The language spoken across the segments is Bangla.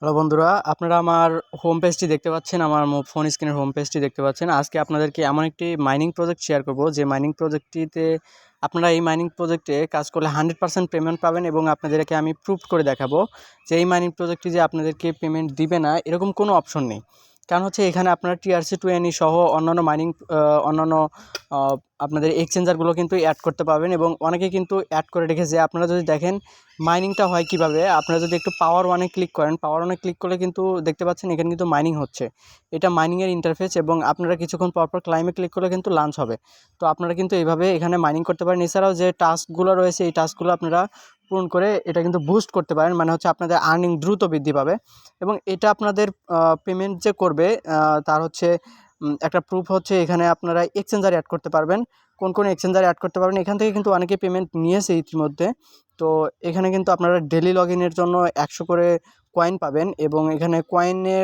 হ্যালো বন্ধুরা, আপনারা আমার হোম পেজটি দেখতে পাচ্ছেন, আমার ফোন স্ক্রিনের হোম পেজটি দেখতে পাচ্ছেন। আজকে আপনাদেরকে এমন একটি মাইনিং প্রজেক্ট শেয়ার করব, যে মাইনিং প্রজেক্টটিতে আপনারা এই মাইনিং প্রজেক্টে কাজ করলে 100% পেমেন্ট পাবেন, এবং আপনাদেরকে আমি প্রুফ করে দেখাবো যে এই মাইনিং প্রজেক্টটি যে আপনাদেরকে পেমেন্ট দিবে না এরকম কোনো অপশন নেই। কারণ হচ্ছে এখানে আপনারা TRC20 সহ অন্যান্য মাইনিং অন্যান্য আহ, আপনাদের এক্সচেঞ্জারগুলো কিন্তু অ্যাড করতে পারবেন, এবং অনেকে কিন্তু অ্যাড করে রেখেছে। আপনারা যদি দেখেন মাইনিংটা হয় কিভাবে, আপনারা যদি একটু পাওয়ার ওয়ানে ক্লিক করেন, পাওয়ার ওয়ানে ক্লিক করলে কিন্তু দেখতে পাচ্ছেন এখানে কিন্তু মাইনিং হচ্ছে। এটা মাইনিংয়ের ইন্টারফেস, এবং আপনারা কিছুক্ষণ পরপর ক্লাইমে ক্লিক করলে কিন্তু লাঞ্চ হবে। তো আপনারা কিন্তু এইভাবে এখানে মাইনিং করতে পারেন। এছাড়াও যে টাস্কগুলো রয়েছে এই টাস্কগুলো আপনারা পূরণ করে এটা কিন্তু বুস্ট করতে পারেন, মানে হচ্ছে আপনাদের আর্নিং দ্রুত বৃদ্ধি পাবে। এবং এটা আপনাদের পেমেন্ট যে করবে তার হচ্ছে একটা প্রুফ হচ্ছে এখানে আপনারা এক্সচেঞ্জার অ্যাড করতে পারবেন। কোন কোন এক্সচেঞ্জার অ্যাড করতে পারবেন, এখান থেকে কিন্তু অনেকে পেমেন্ট নিয়েছে ইতিমধ্যে। তো এখানে কিন্তু আপনারা ডেলি লগ ইনের জন্য 100 করে কয়েন পাবেন, এবং এখানে কয়েনে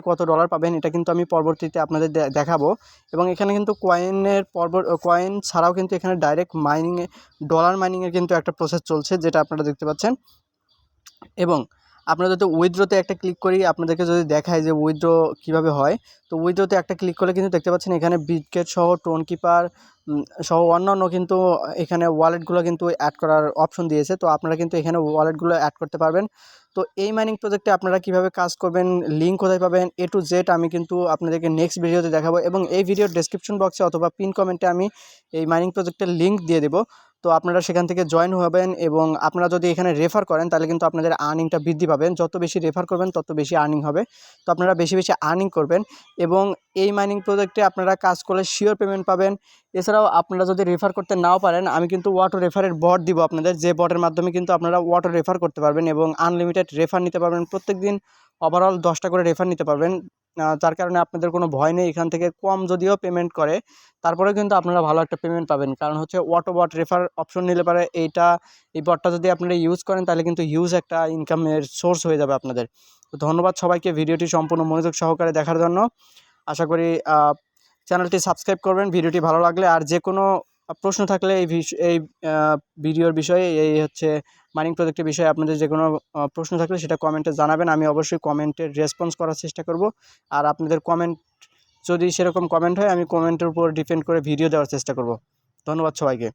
কত ডলার পাবেন এটা কিন্তু আমি পরবর্তীতে আপনাদের দেখাবো। এবং এখানে কিন্তু কয়েন ছাড়াও কিন্তু এখানে ডাইরেক্ট মাইনিংয়ে ডলার মাইনিংয়ের কিন্তু একটা প্রসেস চলছে, যেটা আপনারা দেখতে পাচ্ছেন। এবং আপনারা যদি উইথড্রোতে একটা ক্লিক করি, আপনাদেরকে যদি দেখায় যে উইথড্রো কীভাবে হয়, তো উইথড্রোতে একটা ক্লিক করলে কিন্তু দেখতে পাচ্ছেন এখানে বিটগেট সহ টোন কিপার সহ অন্যান্য কিন্তু এখানে ওয়ালেটগুলো কিন্তু অ্যাড করার অপশন দিয়েছে। তো আপনারা কিন্তু এখানে ওয়ালেটগুলো অ্যাড করতে পারবেন। তো এই মাইনিং প্রজেক্টে আপনারা কীভাবে কাজ করবেন, লিঙ্ক কোথায় পাবেন, A to Z আমি কিন্তু আপনাদেরকে নেক্সট ভিডিওতে দেখাবো, এবং এই ভিডিওর ডেসক্রিপশন বক্সে অথবা পিন কমেন্টে আমি এই মাইনিং প্রজেক্টের লিঙ্ক দিয়ে দেবো। তো আপনারা সেখান থেকে জয়েন হবেন, এবং আপনারা যদি এখানে রেফার করেন তাহলে কিন্তু আপনাদের আর্নিংটা বৃদ্ধি পাবেন। যত বেশি রেফার করবেন তত বেশি আর্নিং হবে। তো আপনারা বেশি বেশি আর্নিং করবেন, এবং এই মাইনিং প্রজেক্টে আপনারা কাজ করলে শিওর পেমেন্ট পাবেন। এছাড়াও আপনারা যদি রেফার করতে নাও পারেন, আমি কিন্তু অটো রেফারের বট দিব আপনাদের, যে বটের মাধ্যমে কিন্তু আপনারা অটো রেফার করতে পারবেন এবং আনলিমিটেড রেফার নিতে পারবেন। প্রত্যেক দিন ওভারঅল 10টা করে রেফার নিতে পারবেন। যার কারণে আপনাদের কোনো ভয় নেই, এখান থেকে কম যদিও পেমেন্ট করে তারপরেও কিন্তু আপনারা ভালো একটা পেমেন্ট পাবেন। কারণ হচ্ছে অটো বট রেফার অপশন নিলে পারে এই বটটা যদি আপনারা ইউজ করেন তাহলে কিন্তু হিউজ একটা ইনকামের সোর্স হয়ে যাবে আপনাদের। তো ধন্যবাদ সবাইকে ভিডিওটি সম্পূর্ণ মনোযোগ সহকারে দেখার জন্য। আশা করি চ্যানেলটি সাবস্ক্রাইব করবেন ভিডিওটি ভালো লাগলে। আর যে কোনো প্রশ্ন থাকলে এই ভিডিওর বিষয়ে, এই হচ্ছে মাইনিং প্রজেক্টের বিষয়ে আপনাদের যে কোনো প্রশ্ন থাকলে সেটা কমেন্টে জানাবেন। আমি অবশ্যই কমেন্টের রেসপন্স করার চেষ্টা করব। আর আপনাদের কমেন্ট যদি সেরকম কমেন্ট হয়, আমি কমেন্টের উপর ডিপেন্ড করে ভিডিও দেওয়ার চেষ্টা করব। ধন্যবাদ সবাইকে।